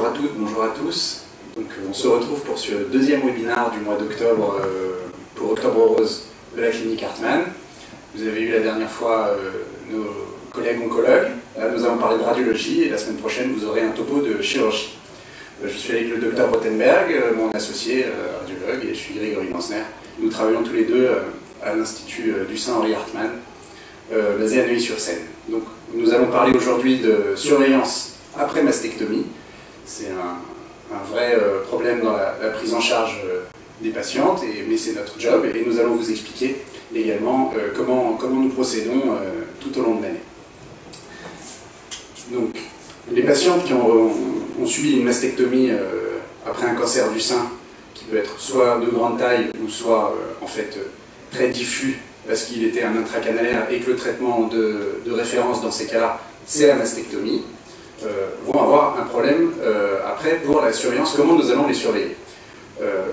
bonjour à toutes, bonjour à tous. Donc, on se retrouve pour ce deuxième webinaire du mois d'octobre pour Octobre Rose de la clinique Hartmann. Vous avez eu la dernière fois nos collègues oncologues. Là, nous allons parler de radiologie et la semaine prochaine, vous aurez un topo de chirurgie. Je suis avec le docteur Rothenberg, mon associé radiologue, et je suis Grégory Lansner. Nous travaillons tous les deux à l'Institut du Saint Henri Hartmann, basé à Neuilly-sur-Seine. Donc, nous allons parler aujourd'hui de surveillance après mastectomie. C'est un vrai problème dans la prise en charge des patientes, mais c'est notre job, et nous allons vous expliquer également comment nous procédons tout au long de l'année. Donc, les patientes qui ont subi une mastectomie après un cancer du sein, qui peut être soit de grande taille ou soit en fait très diffus parce qu'il était un intracanalaire et que le traitement de référence dans ces cas-là, c'est la mastectomie, vont avoir un problème après pour la surveillance. Comment nous allons les surveiller?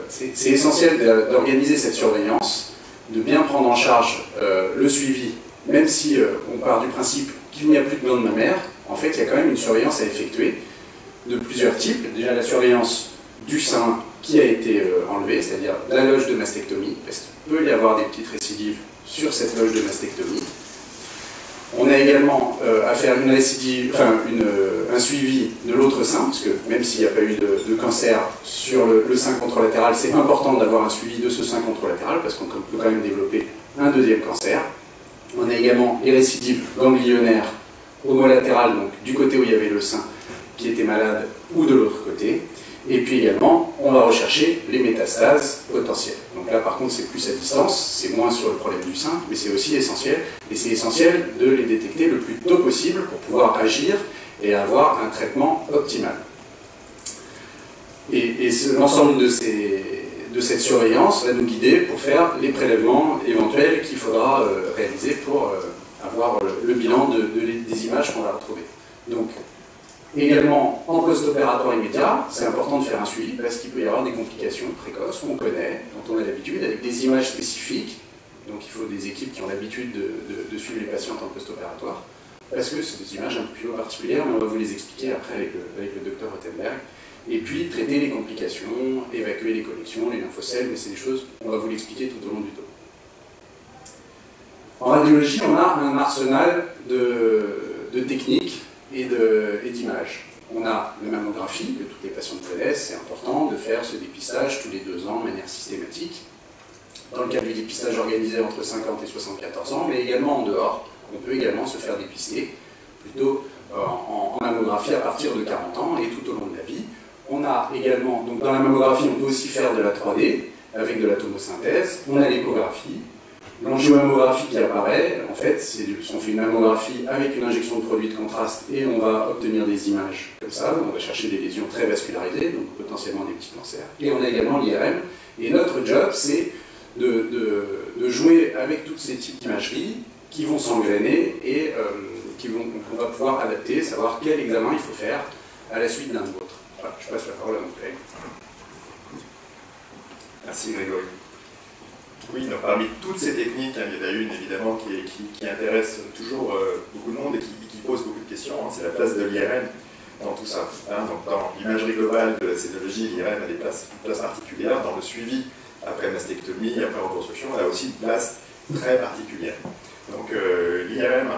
C'est essentiel d'organiser cette surveillance, de bien prendre en charge le suivi, même si on part du principe qu'il n'y a plus de glande mammaire. En fait, il y a quand même une surveillance à effectuer de plusieurs types. Déjà la surveillance du sein qui a été enlevé, c'est-à-dire la loge de mastectomie, parce qu'il peut y avoir des petites récidives sur cette loge de mastectomie. On a également à faire une récidive, un suivi de l'autre sein, parce que même s'il n'y a pas eu de cancer sur le sein contralatéral, c'est important d'avoir un suivi de ce sein contralatéral, parce qu'on peut quand même développer un deuxième cancer. On a également les récidives ganglionnaires homolatérales, donc du côté où il y avait le sein qui était malade, ou de l'autre côté. Et puis également, on va rechercher les métastases potentielles. Donc là, par contre, c'est plus à distance, c'est moins sur le problème du sein, mais c'est aussi essentiel. Et c'est essentiel de les détecter le plus tôt possible pour pouvoir agir et avoir un traitement optimal. Et l'ensemble de cette surveillance va nous guider pour faire les prélèvements éventuels qu'il faudra réaliser pour avoir le bilan des images qu'on va retrouver. Donc, également, en post-opératoire immédiat, c'est important de faire un suivi parce qu'il peut y avoir des complications précoces qu'on connaît, dont on a l'habitude, avec des images spécifiques. Donc il faut des équipes qui ont l'habitude de suivre les patientes en post-opératoire, parce que c'est des images un peu particulières, mais on va vous les expliquer après avec le docteur Rothenberg. Et puis traiter les complications, évacuer les connexions, les lymphocèles, mais c'est des choses, on va vous l'expliquer tout au long du topo. En radiologie, on a un arsenal de techniques et d'images. On a la mammographie, que toutes les patientes connaissent, c'est important de faire ce dépistage tous les 2 ans de manière systématique. Dans le cas du dépistage organisé entre 50 et 74 ans, mais également en dehors, on peut également se faire dépister, plutôt en mammographie à partir de 40 ans et tout au long de la vie. On a également, donc dans la mammographie, on peut aussi faire de la 3D avec de la tomosynthèse. On a l'échographie. L'angiomammographie qui apparaît, en fait, on fait une mammographie avec une injection de produit de contraste et on va obtenir des images comme ça. On va chercher des lésions très vascularisées, donc potentiellement des petits cancers. Et on a également l'IRM. Et notre job, c'est de jouer avec tous ces types d'imagerie qui vont s'engrainer et qu'on va pouvoir adapter, savoir quel examen il faut faire à la suite d'un ou l'autre. Voilà, je passe la parole à mon collègue. Merci Grégory. Oui, donc parmi toutes ces techniques, il y en a une évidemment qui intéresse toujours beaucoup de monde et qui pose beaucoup de questions, c'est la place de l'IRM dans tout ça. Donc dans l'imagerie globale de la cétologie, l'IRM a une place particulière. Dans le suivi après mastectomie, après reconstruction, elle a aussi une place très particulière. Donc l'IRM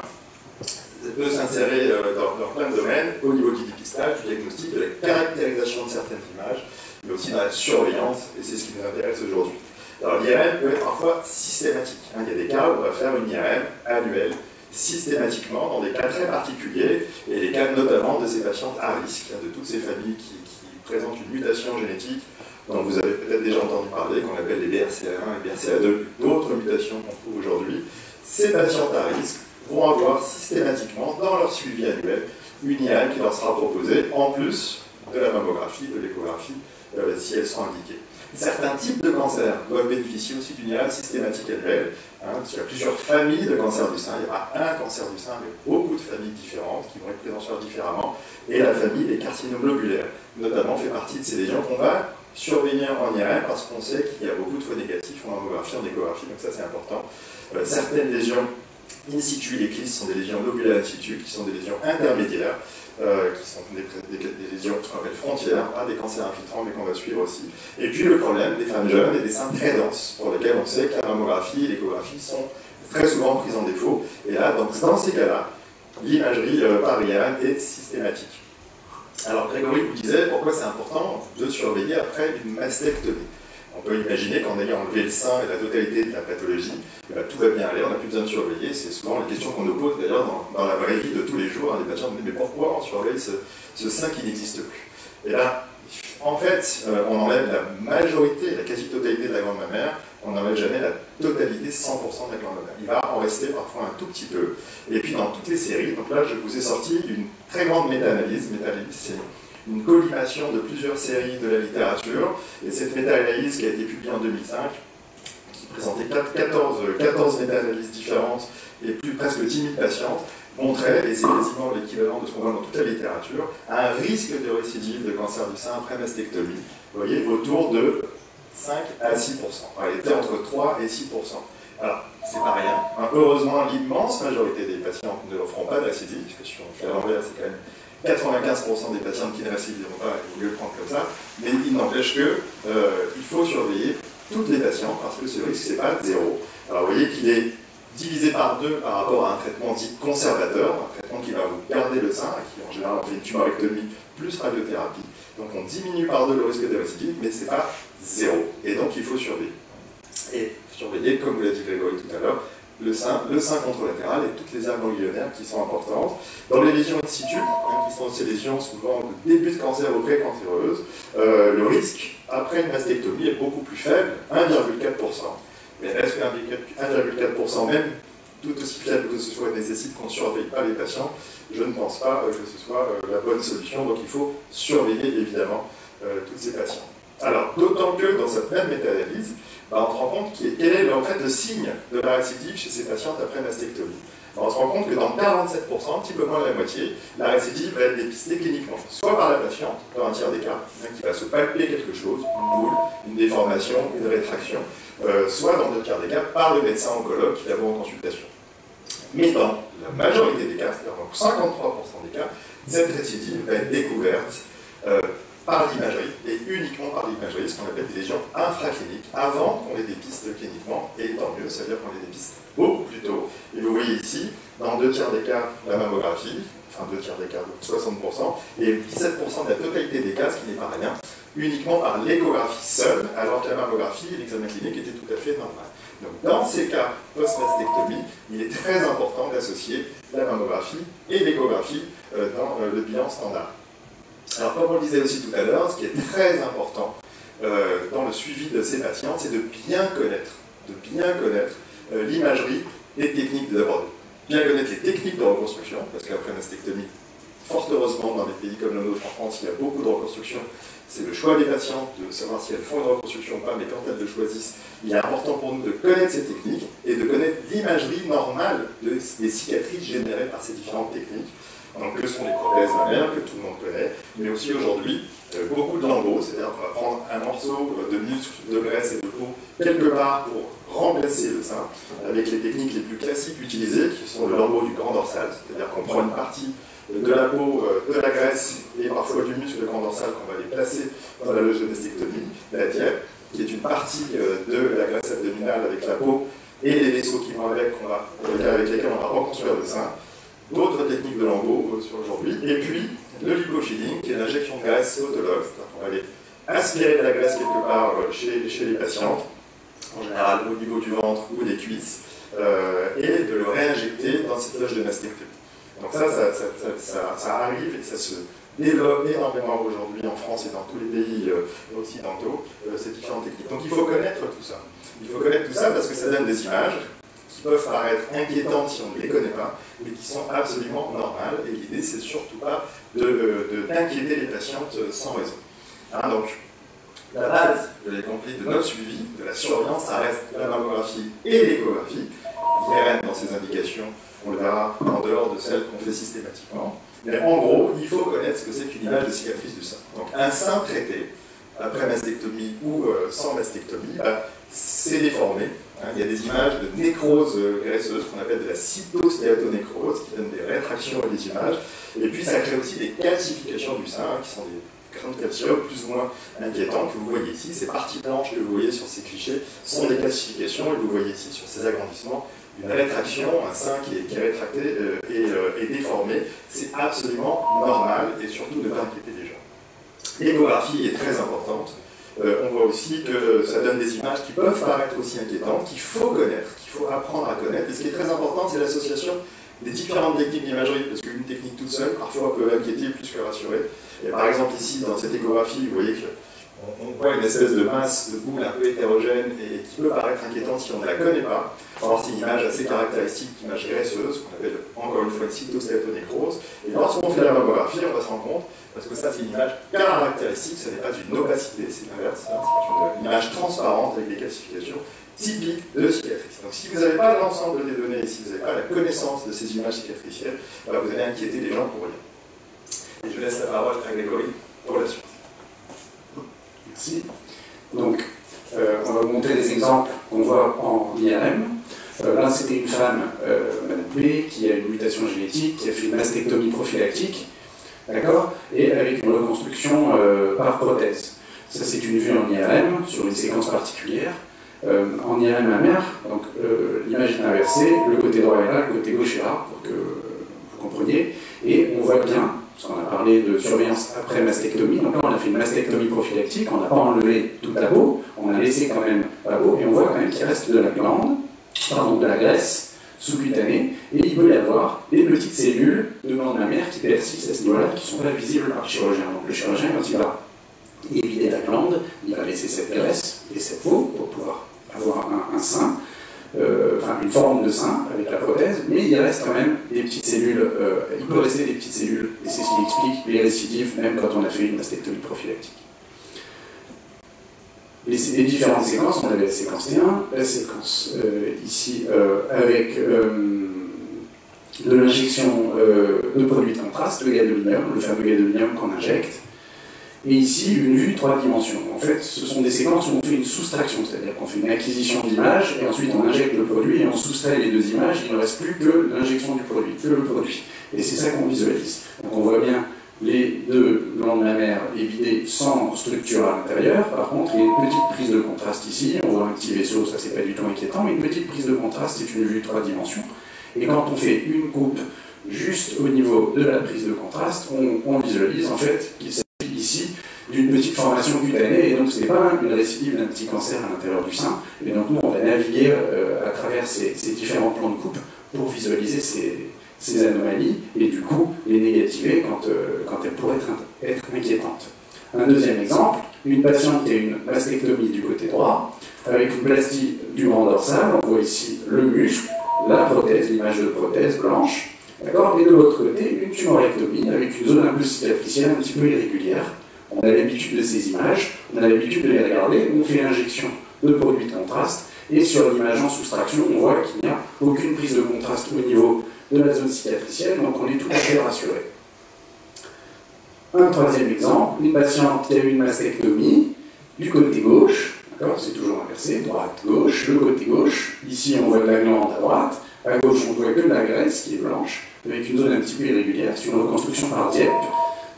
peut s'insérer dans plein de domaines, au niveau du dépistage, du diagnostic, de la caractérisation de certaines images, mais aussi dans la surveillance, et c'est ce qui nous intéresse aujourd'hui. Alors l'IRM peut être parfois systématique. Il y a des cas où on va faire une IRM annuelle, systématiquement, dans des cas très particuliers, et les cas notamment de ces patientes à risque, de toutes ces familles qui présentent une mutation génétique dont vous avez peut-être déjà entendu parler, qu'on appelle les BRCA1 et BRCA2, d'autres mutations qu'on trouve aujourd'hui. Ces patientes à risque vont avoir systématiquement, dans leur suivi annuel, une IRM qui leur sera proposée, en plus de la mammographie, de l'échographie, si elles sont indiquées. Certains types de cancers doivent bénéficier aussi d'une IRM systématique annuelle. Parce qu'il y a plusieurs familles de cancers du sein. Il n'y a pas un cancer du sein, mais beaucoup de familles différentes qui vont être prises en charge différemment. Et la famille des carcinomes globulaires, notamment, fait partie de ces lésions qu'on va surveiller en IRM parce qu'on sait qu'il y a beaucoup de faux négatifs en mammographie, en échographie, donc ça c'est important. Certaines lésions in situ, les CLIS, sont des lésions lobulaires in situ, qui sont des lésions intermédiaires, qui sont des lésions qu'on appelle frontières, pas des cancers infiltrants, mais qu'on va suivre aussi. Et puis le problème des femmes jeunes et des seins très denses, pour lesquels on sait que la mammographie et l'échographie sont très souvent prises en défaut. Et là, donc, dans ces cas-là, l'imagerie par IRM est systématique. Alors Grégory vous disait pourquoi c'est important de surveiller après une mastectomie. On peut imaginer qu'en ayant enlevé le sein et la totalité de la pathologie, tout va bien aller, on n'a plus besoin de surveiller. C'est souvent la question qu'on nous pose d'ailleurs dans la vraie vie de tous les jours. Les patients nous disent mais pourquoi on surveille ce sein qui n'existe plus? Et là, en fait, on enlève la majorité, la quasi-totalité de la glande mammaire, on n'enlève jamais la totalité, 100% de la glande mammaire. Il va en rester parfois un tout petit peu. Et puis dans toutes les séries, donc là je vous ai sorti une très grande méta-analyse. Méta-analyse, c'est une collimation de plusieurs séries de la littérature. Et cette méta-analyse qui a été publiée en 2005, qui présentait 14 méta-analyses différentes et presque 10 000 patientes, montrait, et c'est quasiment l'équivalent de ce qu'on voit dans toute la littérature, un risque de récidive de cancer du sein après mastectomie, vous voyez, autour de 5 à 6%. Alors, il était entre 3 et 6%. Alors, c'est pas rien. Heureusement, l'immense majorité des patients ne feront pas de récidive, parce que si on fait à l'envers, c'est quand même 95% des patients qui ne récidiveront pas, il vaut mieux le prendre comme ça, mais il n'empêche que il faut surveiller toutes les patients, parce que ce risque, c'est pas zéro. Alors, vous voyez qu'il est divisé par 2 par rapport à un traitement dit conservateur, un traitement qui va vous garder le sein, qui en général on fait une tumorectomie plus radiothérapie. Donc on diminue par 2 le risque de récidive, mais ce n'est pas zéro. Et donc il faut surveiller. Et surveiller, comme vous l'a dit Grégory tout à l'heure, le sein contralatéral et toutes les aires ganglionnaires qui sont importantes. Dans les lésions in situ, qui sont ces lésions souvent de début de cancer ou pré-cancéreuse, le risque après une mastectomie est beaucoup plus faible, 1,4%. Mais est-ce que 1,4%, même tout aussi faible que ce soit, nécessite qu'on ne surveille pas les patients? Je ne pense pas que ce soit la bonne solution. Donc il faut surveiller évidemment tous ces patients. Alors, d'autant que dans cette même méta-analyse, on se rend compte quel est en fait le signe de la récidive chez ces patientes après mastectomie. On se rend compte que dans 47%, un petit peu moins de la moitié, la récidive va être dépistée cliniquement, soit par la patiente, dans un tiers des cas, qui va se palper quelque chose, une boule, une déformation, une rétraction, soit dans 2 tiers des cas, par le médecin oncologue qui la voit en consultation. Mais dans la majorité des cas, c'est-à-dire dans 53% des cas, cette récidive va être découverte par l'imagerie, et uniquement par l'imagerie, ce qu'on appelle des lésions infracliniques, avant qu'on les dépiste cliniquement, et tant mieux, ça veut dire qu'on les dépiste beaucoup plus tôt. Et vous voyez ici, dans 2 tiers des cas, la mammographie, enfin 2 tiers des cas, donc 60%, et 17% de la totalité des cas, ce qui n'est pas rien, uniquement par l'échographie seule, alors que la mammographie et l'examen clinique étaient tout à fait normal. Donc dans ces cas post-mastectomie, il est très important d'associer la mammographie et l'échographie dans le bilan standard. Alors comme on le disait aussi tout à l'heure, ce qui est très important dans le suivi de ces patients, c'est de bien connaître l'imagerie et les techniques d'abord, bien connaître les techniques de reconstruction, parce qu'après mastectomie, fort heureusement dans des pays comme le nôtre en France, il y a beaucoup de reconstruction. C'est le choix des patients de savoir si elles font une reconstruction ou pas, mais quand elles le choisissent, il est important pour nous de connaître ces techniques et de connaître l'imagerie normale des cicatrices générées par ces différentes techniques. Donc, que sont les prothèses mammaires, que tout le monde connaît, mais aussi aujourd'hui, beaucoup de lambeaux, c'est-à-dire qu'on va prendre un morceau de muscle, de graisse et de peau quelque part pour remplacer le sein, avec les techniques les plus classiques utilisées, qui sont le lambeau du grand dorsal, c'est-à-dire qu'on prend une partie de la peau, de la graisse et parfois du muscle grand dorsal qu'on va les placer dans la loge de mastectomie, la diète, qui est une partie de la graisse abdominale avec la peau et les vaisseaux qui vont avec, avec lesquels on va reconstruire le sein. D'autres techniques de lambeau sur aujourd'hui, et puis le lipofilling, qui est l'injection de graisse autologue, on va aller aspirer de la graisse quelque part chez les patientes, en général au niveau du ventre ou des cuisses, et de le réinjecter dans cette loge de mastectomie. Donc ça arrive et ça se développe énormément aujourd'hui en France et dans tous les pays occidentaux, ces différentes techniques. Donc il faut connaître tout ça. Il faut connaître tout ça parce que ça donne des images qui peuvent paraître inquiétantes si on ne les connaît pas, mais qui sont absolument normales. Et l'idée, c'est surtout pas d'inquiéter les patientes sans raison. Hein, donc, la base, vous l'avez compris, de notre suivi, de la surveillance, ça reste la mammographie et l'échographie. L'IRM dans ses indications, on le verra en dehors de celles qu'on fait systématiquement. Mais en gros, il faut connaître ce que c'est qu'une image de cicatrice du sein. Donc, un sein traité, après mastectomie ou sans mastectomie, c'est déformé. Il y a des images de nécrose graisseuse, qu'on appelle de la cytostéatonécrose, qui donnent des rétractions et des images. Et puis ça crée aussi des calcifications du sein, qui sont des grains de calcium plus ou moins inquiétants que vous voyez ici. Ces parties blanches que vous voyez sur ces clichés sont des calcifications, et vous voyez ici sur ces agrandissements une rétraction, un sein qui est rétracté et déformé. C'est absolument normal, et surtout ne pas inquiéter les gens. L'échographie est très importante. On voit aussi que ça donne des images qui peuvent paraître aussi inquiétantes, qu'il faut connaître, qu'il faut apprendre à connaître. Et ce qui est très important, c'est l'association des différentes techniques d'imagerie, parce qu'une technique toute seule, parfois, peut inquiéter plus que rassurer. Et par exemple, ici, dans cette échographie, vous voyez qu'on voit une espèce de masse de boule un peu hétérogène et qui peut paraître inquiétante si on ne la connaît pas. Or, c'est une image assez caractéristique, une image graisseuse, qu'on appelle encore une fois une cytostéatonécrose. Et lorsqu'on fait la mammographie, on va se rendre compte, parce que ça c'est une image caractéristique, ce n'est pas une opacité, c'est l'inverse, c'est une image transparente avec des calcifications typiques de cicatrices. Donc si vous n'avez pas l'ensemble des données, si vous n'avez pas la connaissance de ces images cicatricielles, vous allez inquiéter les gens pour rien. Et je laisse la parole à Grégory pour la suite. Merci. Donc, on va vous montrer des exemples qu'on voit en IRM. Là, c'était une femme, Madame P, qui a une mutation génétique, qui a fait une mastectomie prophylactique, d'accord, et avec une reconstruction par prothèse. Ça, c'est une vue en IRM sur une séquence particulière. En IRM mammaire, donc l'image est inversée, le côté droit est là, le côté gauche est là, pour que vous compreniez, et on voit bien, parce qu'on a parlé de surveillance après mastectomie, donc là on a fait une mastectomie prophylactique, on n'a pas enlevé toute la peau, on a laissé quand même la peau, et on voit quand même qu'il reste de la glande, pardon, de la graisse sous-cutanée, et il peut y avoir des petites cellules de glande mammaire qui persistent à ce niveau-là, qui ne sont pas visibles par le chirurgien. Donc le chirurgien, quand il va évider la glande, il va laisser cette graisse et cette peau pour pouvoir avoir un sein, enfin une forme de sein avec la prothèse, mais il reste quand même des petites cellules, il peut rester des petites cellules, et c'est ce qui explique les récidives, même quand on a fait une mastectomie prophylactique. Les différentes séquences, on avait la séquence T1, la séquence ici avec de l'injection de produits de contraste, le gadolinium, le fameux gadolinium qu'on injecte, et ici une vue 3 dimensions. En fait, ce sont des séquences où on fait une soustraction, c'est-à-dire qu'on fait une acquisition d'images, et ensuite on injecte le produit, et on soustrait les deux images, il ne reste plus que l'injection du produit, que le produit. Et c'est ça qu'on visualise. Donc on voit bien les deux glandes mammaires évidées sans structure à l'intérieur. Par contre, il y a une petite prise de contraste ici. On voit un petit vaisseau, ça c'est pas du tout inquiétant, mais une petite prise de contraste, c'est une vue 3 dimensions. Et quand on fait une coupe juste au niveau de la prise de contraste, on visualise en fait qu'il s'agit ici d'une petite formation cutanée, et donc ce n'est pas une récidive d'un petit cancer à l'intérieur du sein. Et donc nous, on va naviguer à travers ces différents plans de coupe pour visualiser ces anomalies, et du coup les négativer quand elles pourraient être inquiétantes. Un deuxième exemple, une patiente qui a une mastectomie du côté droit, avec une plastie du grand dorsal, on voit ici le muscle, la prothèse, l'image de prothèse blanche, d'accord, et de l'autre côté, une tumorectomie avec une zone un peu cicatricielle, un petit peu irrégulière. On a l'habitude de ces images, on a l'habitude de les regarder, on fait l'injection de produits de contraste, et sur l'image en soustraction, on voit qu'il n'y a aucune prise de contraste au niveau de la zone cicatricielle, donc on est tout à fait rassuré. Un troisième exemple, une patiente qui a eu une mastectomie du côté gauche, d'accord, c'est toujours inversé, droite-gauche, le côté gauche, ici on voit de la glande à droite, à gauche on voit que de la graisse qui est blanche, avec une zone un petit peu irrégulière, c'est une reconstruction par Dieppe,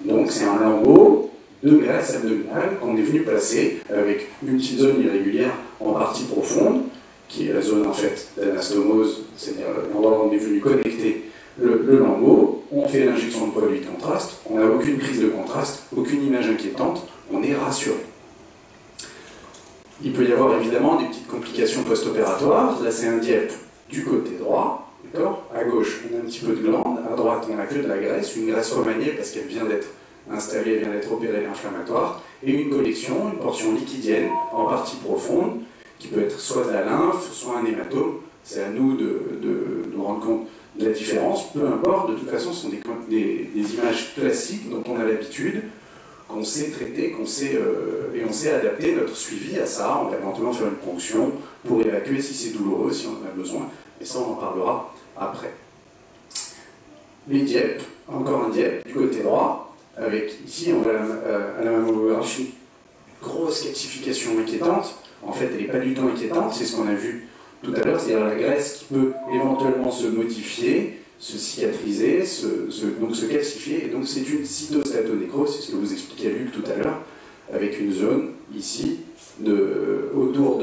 donc c'est un lambeau de graisse abdominale qu'on est venu placer avec une petite zone irrégulière en partie profonde, qui est la zone en fait d'anastomose, c'est-à-dire l'endroit où on est venu connecter le lambeau. On fait l'injection de produit de contraste, on n'a aucune prise de contraste, aucune image inquiétante, on est rassuré. Il peut y avoir évidemment des petites complications post-opératoires. Là c'est un Dieppe du côté droit, d'accord. À gauche on a un petit peu de glande, à droite on n'a que de la graisse, une graisse remaniée parce qu'elle vient d'être installée, vient d'être opérée l'inflammatoire, et une collection, une portion liquidienne en partie profonde, qui peut être soit de la lymphe, soit un hématome. C'est à nous de nous rendre compte de la différence, peu importe, de toute façon ce sont des images classiques dont on a l'habitude, qu'on sait traiter, et on sait adapter notre suivi à ça, on va éventuellement faire une ponction pour évacuer si c'est douloureux, si on en a besoin, et ça on en parlera après. Les Dieppe, encore un Dieppe du côté droit, avec ici on va à la mammographie, grosse calcification inquiétante. En fait elle n'est pas du tout inquiétante, c'est ce qu'on a vu tout à l'heure, c'est-à-dire la graisse qui peut éventuellement se modifier, se cicatriser, donc se calcifier. Et donc c'est une cytostatonécrose, c'est ce que vous expliquiez à Luc tout à l'heure, avec une zone ici, autour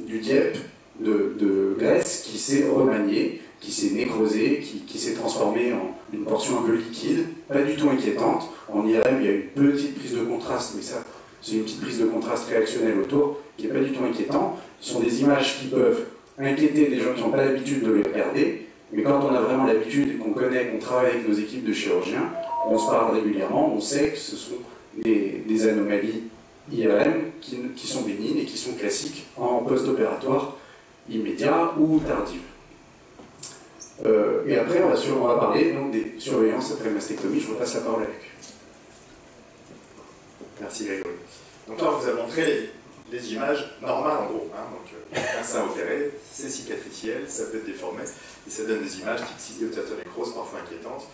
du dieppe de graisse qui s'est remaniée, qui s'est nécrosée, qui s'est transformée en une portion un peu liquide, pas du tout inquiétante. En IRM, il y a une petite prise de contraste, mais ça, c'est une petite prise de contraste réactionnelle autour, qui n'est pas du tout inquiétant. Ce sont des images qui peuvent inquiéter des gens qui n'ont pas l'habitude de les regarder, mais quand on a vraiment l'habitude et qu'on connaît, qu'on travaille avec nos équipes de chirurgiens, on se parle régulièrement, on sait que ce sont des anomalies IRM qui sont bénignes et qui sont classiques en post-opératoire immédiat ou tardif. Et après, on va parler donc, des surveillances après mastectomie. Je repasse la parole à Luc. Merci Grégory. Donc là, on vous a montré les images normales en gros. Donc un sein opéré, c'est cicatriciel, ça peut être déformé, et ça donne des images type cytostatonécrose parfois inquiétantes,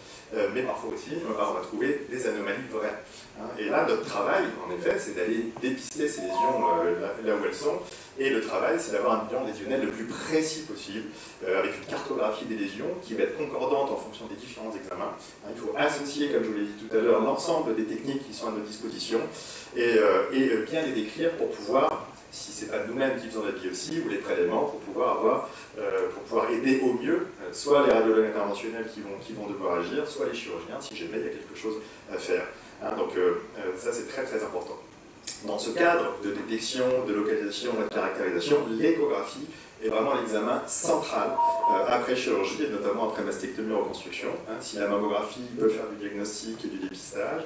mais parfois aussi, on va trouver des anomalies vraies. Et là, notre travail, en effet, c'est d'aller dépister ces lésions là où elles sont, et le travail, c'est d'avoir un bilan lésionnel le plus précis possible, avec une cartographie des lésions qui va être concordante en fonction des différents examens. Il faut associer, comme je vous l'ai dit tout à l'heure, l'ensemble des techniques qui sont à notre disposition, et bien les décrire pour pouvoir, si ce n'est pas nous-mêmes qui faisons la biopsie ou les prélèvements, pour pouvoir aider au mieux, soit les radiologues interventionnels qui vont devoir agir, soit les chirurgiens, si jamais il y a quelque chose à faire. Donc ça, c'est très très important. Dans ce cadre de détection, de localisation, de caractérisation, l'échographie est vraiment l'examen central après chirurgie et notamment après mastectomie reconstruction. Si la mammographie peut faire du diagnostic et du dépistage,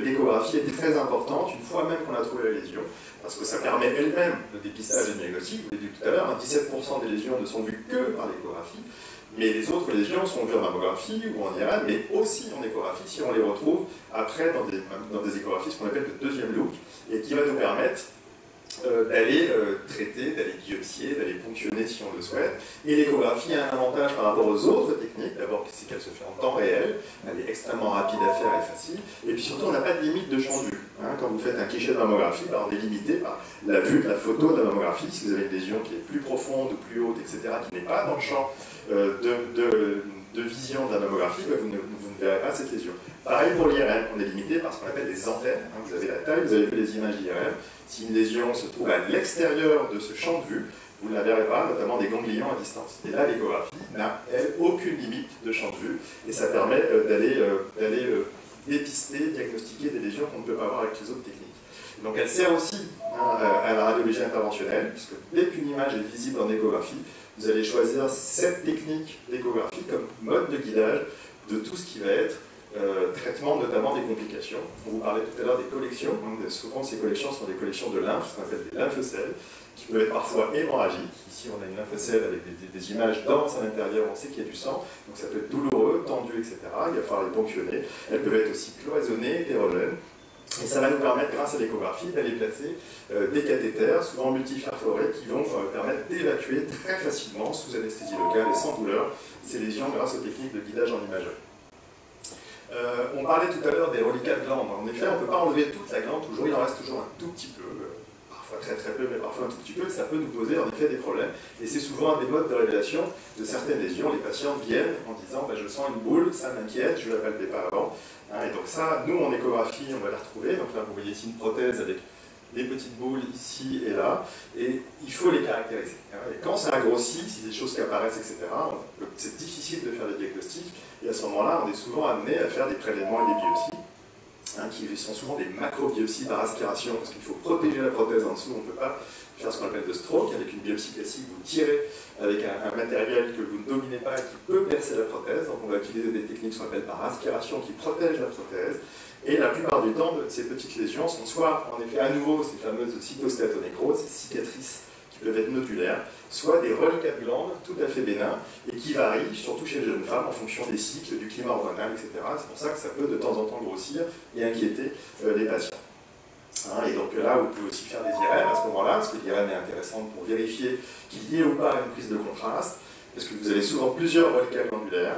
l'échographie est très importante une fois même qu'on a trouvé la lésion, parce que ça permet elle-même le dépistage et le diagnostic. Vous l'avez dit tout à l'heure, 17% des lésions ne sont vues que par l'échographie, mais les autres lésions sont vues en mammographie ou en IRM, mais aussi en échographie si on les retrouve après dans des échographies, ce qu'on appelle le deuxième look, et qui va nous permettre d'aller traiter, d'aller biopsier, d'aller ponctionner si on le souhaite. Et l'échographie a un avantage par rapport aux autres techniques. D'abord, c'est qu'elle se fait en temps réel, elle est extrêmement rapide à faire et facile. Et puis surtout, on n'a pas de limite de champ de vue. Quand vous faites un cliché de mammographie, on est limité par la vue, la photo de la mammographie. Si vous avez une lésion qui est plus profonde, plus haute, etc., qui n'est pas dans le champ de vision de la mammographie, vous ne verrez pas cette lésion. Pareil pour l'IRM, on est limité par ce qu'on appelle des antennes. Vous avez la taille, vous avez vu les images d'IRM. Si une lésion se trouve à l'extérieur de ce champ de vue, vous ne la verrez pas, notamment des ganglions à distance. Et là, l'échographie n'a, elle, aucune limite de champ de vue, et ça permet d'aller dépister, diagnostiquer des lésions qu'on ne peut pas avoir avec les autres techniques. Donc elle sert aussi à la radiologie interventionnelle, puisque dès qu'une image est visible en échographie, vous allez choisir cette technique d'échographie comme mode de guidage de tout ce qui va être traitement notamment des complications. On vous parlait tout à l'heure des collections. Souvent ces collections sont des collections de lymphe, ce qu'on appelle des lymphocèles, qui peuvent être parfois hémorragiques. Ici on a une lymphocèle avec des images denses à l'intérieur, on sait qu'il y a du sang, donc ça peut être douloureux, tendu, etc. Il va falloir les ponctionner. Elles peuvent être aussi cloisonnées, hétérogènes. Et ça va nous permettre, grâce à l'échographie, d'aller placer des cathéters, souvent multiperforés, qui vont permettre d'évacuer très facilement, sous anesthésie locale et sans douleur, ces lésions grâce aux techniques de guidage en imagerie. On parlait tout à l'heure des reliquats de glandes. En effet, on ne peut pas enlever toute la glande toujours, il en reste toujours un tout petit peu, parfois très très peu, mais parfois un tout petit peu, ça peut nous poser en effet des problèmes. Et c'est souvent un des modes de révélation de certaines lésions. Les patients viennent en disant je sens une boule, ça m'inquiète, je ne la palpais pas avant. Et donc ça, nous en échographie, on va la retrouver. Donc là, vous voyez ici une prothèse avec des petites boules ici et là, et il faut les caractériser. Et quand ça grossit, si des choses qui apparaissent, etc., c'est difficile de faire des diagnostics, et à ce moment-là, on est souvent amené à faire des prélèvements et des biopsies, qui sont souvent des macro-biopsies par aspiration, parce qu'il faut protéger la prothèse en dessous, on ne peut pas faire ce qu'on appelle de stroke, avec une biopsie classique, vous tirez avec un matériel que vous ne dominez pas et qui peut percer la prothèse, donc on va utiliser des techniques qu'on appelle par aspiration qui protègent la prothèse. Et la plupart du temps, ces petites lésions sont soit, en effet, à nouveau, ces fameuses cytostatonécroses, ces cicatrices qui peuvent être nodulaires, soit des reliquats de glandes tout à fait bénins et qui varient, surtout chez les jeunes femmes, en fonction des cycles, du climat hormonal, etc. C'est pour ça que ça peut de temps en temps grossir et inquiéter les patients. Et donc là, vous pouvez aussi faire des IRM à ce moment-là, parce que l'IRM est intéressante pour vérifier qu'il y ait ou pas une prise de contraste, parce que vous avez souvent plusieurs reliquats glandulaires.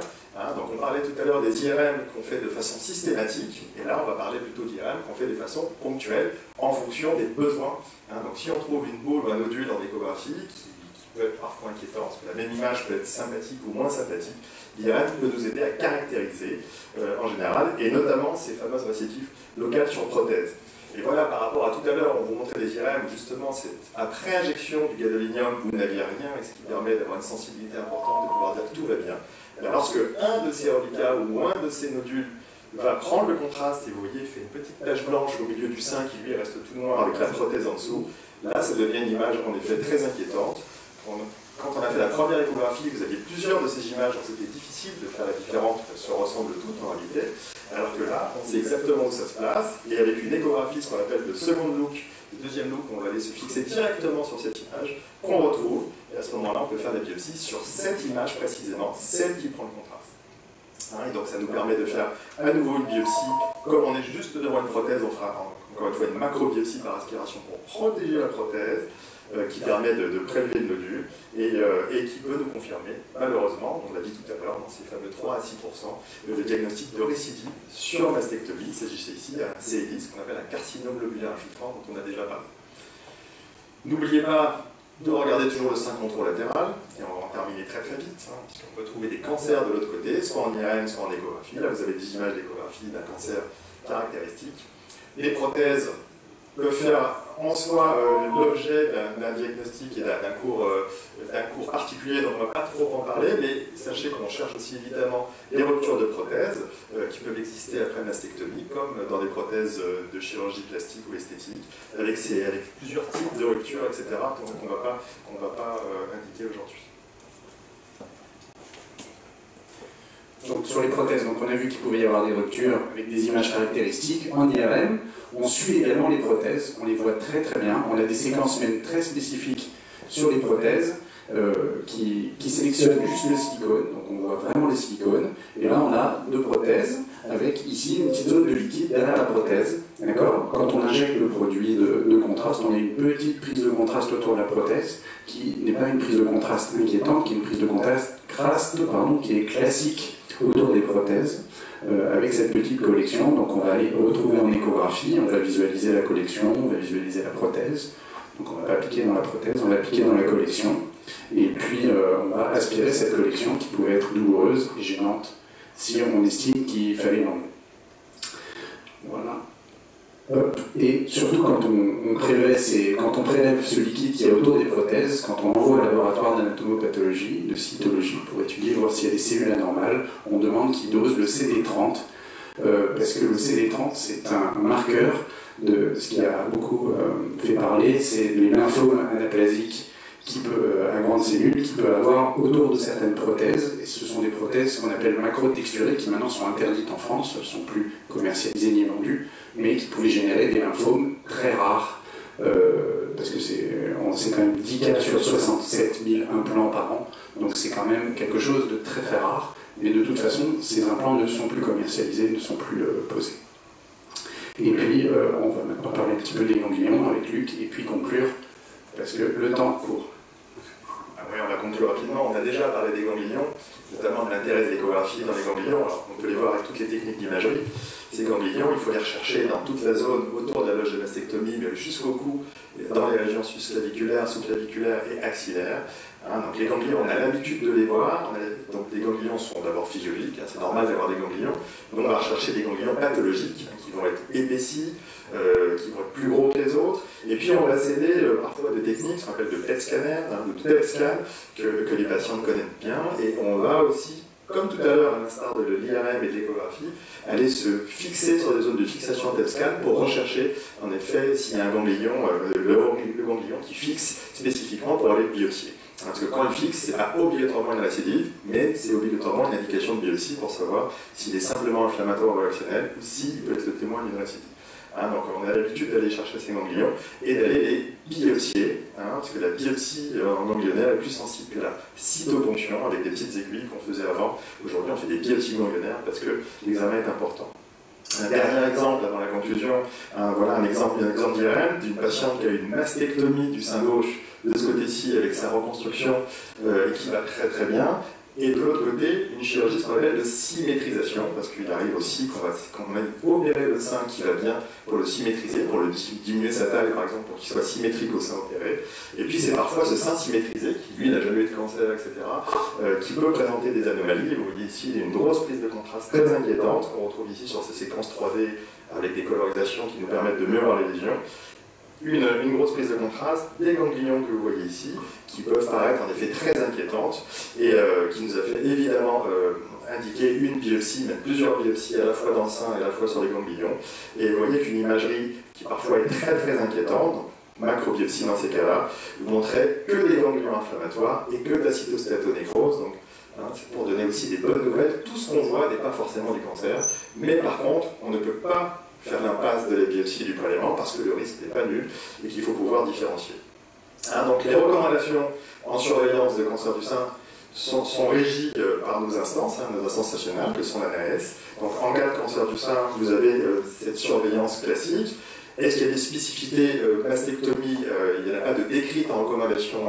Donc on parlait tout à l'heure des IRM qu'on fait de façon systématique, et là on va parler plutôt d'IRM qu'on fait de façon ponctuelle, en fonction des besoins. Donc si on trouve une boule ou un nodule en échographie qui peut être parfois inquiétant, parce que la même image peut être sympathique ou moins sympathique. L'IRM peut nous aider à caractériser en général, et notamment ces fameuses récidives locales sur prothèse. Et voilà, par rapport à tout à l'heure, on vous montrait des IRM, justement, c'est après injection du gadolinium, vous n'aviez rien, et ce qui permet d'avoir une sensibilité importante, de pouvoir dire que tout va bien. Alors, lorsque un de ces reliquats ou un de ces nodules va prendre le contraste, et vous voyez, il fait une petite tache blanche au milieu du sein qui lui reste tout noir avec la prothèse en dessous, là, ça devient une image en effet très inquiétante. Quand on a fait la première échographie, vous aviez plusieurs de ces images, donc c'était difficile de faire la différence, elles se ressemblent toutes en réalité, alors que là, on sait exactement où ça se place, et avec une échographie, ce qu'on appelle de seconde look, de deuxième look, on va aller se fixer directement sur cette image, qu'on retrouve, et à ce moment-là, on peut faire la biopsie sur cette image précisément, celle qui prend le contraste. Et donc ça nous permet de faire à nouveau une biopsie, comme on est juste devant une prothèse, on fera encore une fois une macro-biopsie par aspiration pour protéger la prothèse, qui permet de prélever le nodule et qui peut nous confirmer, malheureusement, on l'a dit tout à l'heure, dans ces fameux 3 à 6%, le diagnostic de récidive sur mastectomie. Il s'agissait ici d'un CLI, ce qu'on appelle un carcinome lobulaire infiltrant, dont on a déjà parlé. N'oubliez pas de regarder toujours le sein controlatéral, et on va en terminer très très vite, puisqu'on peut trouver des cancers de l'autre côté, soit en IRM, soit en échographie. Là, vous avez des images d'échographie d'un cancer caractéristique. Les prothèses peuvent faire en soi l'objet d'un diagnostic et d'un cours particulier dont on ne va pas trop en parler, mais sachez qu'on cherche aussi évidemment les ruptures de prothèses qui peuvent exister après mastectomie, comme dans des prothèses de chirurgie plastique ou esthétique, avec plusieurs types de ruptures, etc., qu'on ne va pas indiquer aujourd'hui. Donc sur les prothèses, donc on a vu qu'il pouvait y avoir des ruptures avec des images caractéristiques. En IRM, on suit également les prothèses, on les voit très très bien. On a des séquences même très spécifiques sur les prothèses qui sélectionnent juste le silicone, donc on voit vraiment les silicones. Et là on a deux prothèses avec ici une petite zone de liquide derrière la prothèse. D'accord ? Quand on injecte le produit de contraste, on a une petite prise de contraste autour de la prothèse qui n'est pas une prise de contraste inquiétante, qui est une prise de contraste qui est classique autour des prothèses, avec cette petite collection. Donc on va aller retrouver en échographie, on va visualiser la collection, on va visualiser la prothèse. Donc on ne va pas appliquer dans la prothèse, on va appliquer dans la collection. Et puis on va aspirer cette collection qui pouvait être douloureuse et gênante si on estime qu'il fallait l'enlever. Voilà. Hop. Et surtout quand on prélève ce liquide qui est autour des prothèses, quand on envoie au laboratoire d'anatomopathologie, de cytologie, pour étudier, voir s'il y a des cellules anormales, on demande qu'il dose le CD30, parce que le CD30 c'est un marqueur de ce qui a beaucoup fait parler, c'est les lymphomes anaplasiques à grandes cellules qui peuvent avoir autour de certaines prothèses, et ce sont des prothèses qu'on appelle macro-texturées qui maintenant sont interdites en France, elles ne sont plus commercialisées ni vendues, mais qui pouvaient générer des lymphomes très rares, parce que c'est quand même 10 cas sur 67 000 implants par an, donc c'est quand même quelque chose de très très rare, mais de toute façon ces implants ne sont plus commercialisés, ne sont plus posés. Et puis on va maintenant parler un petit peu des ganglions avec Luc, et puis conclure, parce que le temps court. Oui, on va conclure rapidement. On a déjà parlé des ganglions, notamment de l'intérêt de l'échographie dans les ganglions. Alors, on peut les voir avec toutes les techniques d'imagerie. Ces ganglions, il faut les rechercher dans toute la zone autour de la loge de mastectomie, mais jusqu'au cou, dans les régions susclaviculaires, sous-claviculaires et axillaires. Donc les ganglions, on a l'habitude de les voir. Donc les ganglions sont d'abord physiologiques, c'est normal d'avoir des ganglions. Donc on va rechercher des ganglions pathologiques qui vont être épaissis, qui vont être plus gros que les autres. Et puis on va s'aider parfois des techniques, ce qu'on appelle de PET scanner, de PET scan, que les patients connaissent bien. Et on va aussi, comme tout à l'heure, à l'instar de l'IRM et de l'échographie, aller se fixer sur des zones de fixation PET scan pour rechercher en effet s'il y a un ganglion, le ganglion qui fixe spécifiquement pour aller biopsier. Parce que quand il fixe, ce n'est pas obligatoirement une récidive, mais c'est obligatoirement une indication de biopsie pour savoir s'il est simplement inflammatoire ou réactionnel ou s'il peut être le témoin d'une récidive. Donc on a l'habitude d'aller chercher ces ganglions et d'aller les biopsier, parce que la biopsie ganglionnaire est plus sensible que la cytoponction avec des petites aiguilles qu'on faisait avant. Aujourd'hui on fait des biopsies ganglionnaires parce que l'examen est important. Un dernier exemple avant la conclusion, voilà un exemple d'IRM d'une patiente qui a eu une mastectomie du sein gauche de ce côté-ci avec sa reconstruction et qui va très très bien. Et de l'autre côté, une chirurgie ce qu'on appelle de symétrisation, parce qu'il arrive aussi qu'on va opérer le sein qui va bien pour le symétriser, pour le diminuer sa taille par exemple, pour qu'il soit symétrique au sein opéré. Et puis c'est parfois ce sein symétrisé, qui lui n'a jamais eu de cancer, etc., qui peut présenter des anomalies. Vous voyez ici une grosse prise de contraste très inquiétante qu'on retrouve ici sur ces séquences 3D avec des colorisations qui nous permettent de mieux voir les lésions. Une grosse prise de contraste, des ganglions que vous voyez ici, qui peuvent paraître en effet très inquiétantes et qui nous a fait évidemment indiquer une biopsie, même plusieurs biopsies à la fois dans le sein et à la fois sur les ganglions. Et vous voyez qu'une imagerie qui parfois est très très inquiétante, donc macrobiopsie dans ces cas-là, vous montrait que des ganglions inflammatoires et que de la cytostatonécrose. Donc, c'est pour donner aussi des bonnes nouvelles. Tout ce qu'on voit n'est pas forcément des cancers, mais par contre, on ne peut pas faire l'impasse de la biopsie du prélèvement parce que le risque n'est pas nul et qu'il faut pouvoir différencier. Donc les recommandations en surveillance de cancer du sein sont régies par nos instances nationales que sont l'ANAS. Donc en cas de cancer du sein, vous avez cette surveillance classique. Est-ce qu'il y a des spécificités mastectomie? Il n'y en a pas de décrite en recommandation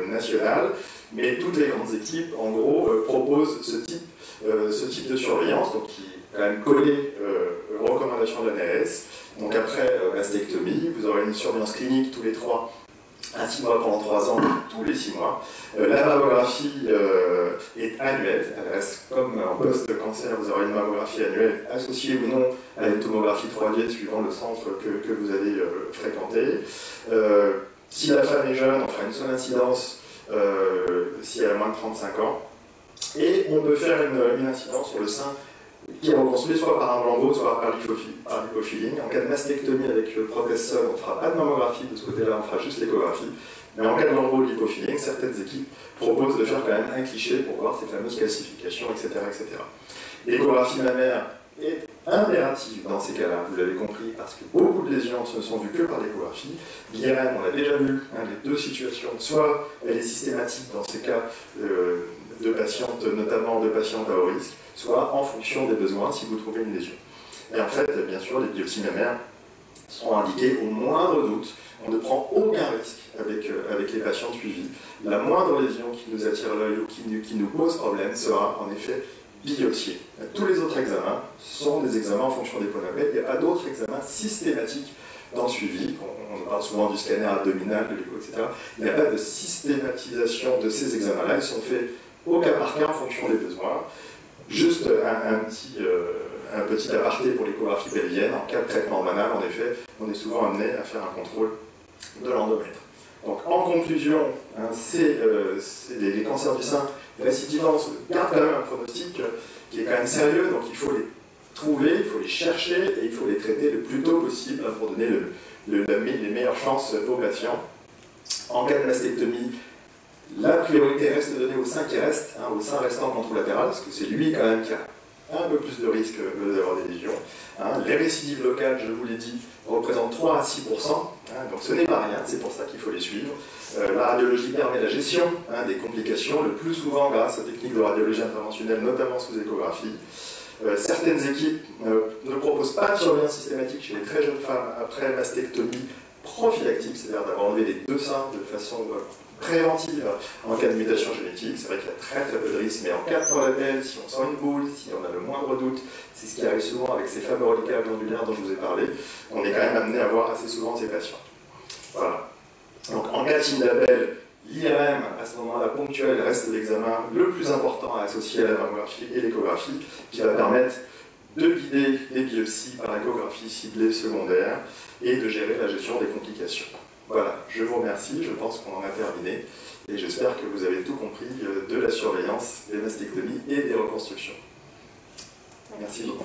nationale, mais toutes les grandes équipes, en gros, proposent ce type de surveillance, donc qui est quand même collé aux recommandations de l'ANAS. Donc après mastectomie, vous aurez une surveillance clinique tous les 3 à 6 mois pendant 3 ans, tous les 6 mois. La mammographie est annuelle. Elle reste comme en post-cancer, vous aurez une mammographie annuelle associée ou non à une tomographie 3D suivant le centre que vous allez fréquenter. Si la femme est jeune, on fera une seule incidence si elle a moins de 35 ans. Et on peut faire une incidence sur le sein qui est reconstruit soit par un lambeau, soit par lipofilling. En cas de mastectomie avec le prothèse seule, on ne fera pas de mammographie, de ce côté-là, on fera juste l'échographie. Mais en cas de lambeau lipofilling, certaines équipes proposent de faire quand même un cliché pour voir ces fameuses calcifications, etc. etc. L'échographie mammaire est impérative dans ces cas-là, vous l'avez compris, parce que beaucoup de lésions ne sont vues que par l'échographie. L'IRM, on l'a déjà vu, les 2 situations, soit elle est systématique dans ces cas de patientes, notamment de patientes à haut risque, soit en fonction des besoins si vous trouvez une lésion. Et en fait, bien sûr, les biopsies mammaires sont indiquées au moindre doute. On ne prend aucun risque avec les patients suivis. La moindre lésion qui nous attire l'œil ou qui nous pose problème sera en effet biopsiée. Tous les autres examens sont des examens en fonction des ponomètres. Il n'y a pas d'autres examens systématiques dans le suivi. On parle souvent du scanner abdominal, de l'écho, etc. Il n'y a pas de systématisation de ces examens-là. Ils sont faits au cas par cas en fonction des besoins. Juste un petit aparté pour l'échographie pelvienne. En cas de traitement hormonal, en effet, on est souvent amené à faire un contrôle de l'endomètre. Donc en conclusion, les cancers du sein récidivants gardent quand même un pronostic qui est quand même sérieux, donc il faut les trouver, il faut les chercher et il faut les traiter le plus tôt possible pour donner les meilleures chances aux patients. En cas de mastectomie, la priorité reste donnée au sein qui reste, au sein restant contralatéral, parce que c'est lui quand même qui a un peu plus de risque d'avoir des lésions. Les récidives locales, je vous l'ai dit, représentent 3 à 6%, donc ce n'est pas rien, c'est pour ça qu'il faut les suivre. La radiologie permet la gestion des complications, le plus souvent grâce aux techniques de radiologie interventionnelle, notamment sous échographie. Certaines équipes ne proposent pas de surveillance systématique chez les très jeunes femmes après mastectomie prophylactique, c'est-à-dire d'avoir enlevé les 2 seins de façon préventive en cas de mutation génétique. C'est vrai qu'il y a très très peu de risques, mais en cas de problème, si on sent une boule, si on a le moindre doute, c'est ce qui arrive souvent avec ces fameux reliquats glandulaires dont je vous ai parlé, on est quand même amené à voir assez souvent ces patients. Voilà. Donc en cas de signe d'appel, l'IRM, à ce moment-là ponctuel, reste l'examen le plus important à associer à la mammographie et l'échographie, qui va permettre de guider les biopsies par échographie ciblée secondaire et de gérer la gestion des complications. Voilà, je vous remercie, je pense qu'on en a terminé et j'espère que vous avez tout compris de la surveillance des mastectomies et des reconstructions. Merci beaucoup.